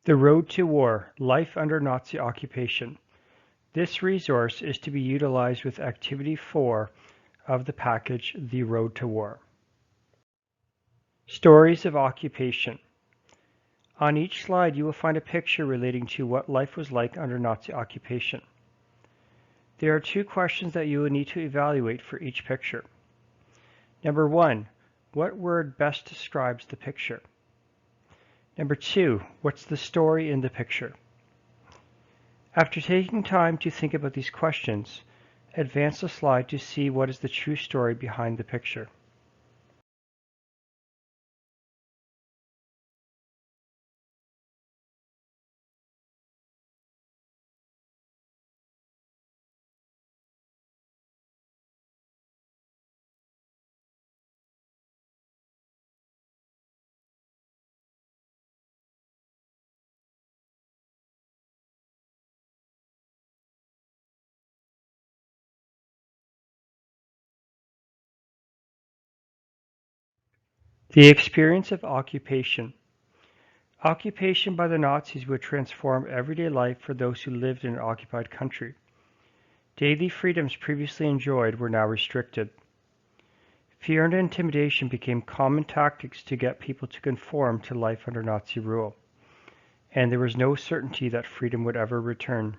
The Road to War: Life Under Nazi Occupation. This resource is to be utilized with Activity 4 of the package, The Road to War. Stories of Occupation. On each slide you will find a picture relating to what life was like under Nazi occupation. There are 2 questions that you will need to evaluate for each picture. Number 1, what word best describes the picture? Number 2, what's the story in the picture? After taking time to think about these questions, advance the slide to see what is the true story behind the picture. The experience of occupation. Occupation by the Nazis would transform everyday life for those who lived in an occupied country. Daily freedoms previously enjoyed were now restricted. Fear and intimidation became common tactics to get people to conform to life under Nazi rule, and there was no certainty that freedom would ever return.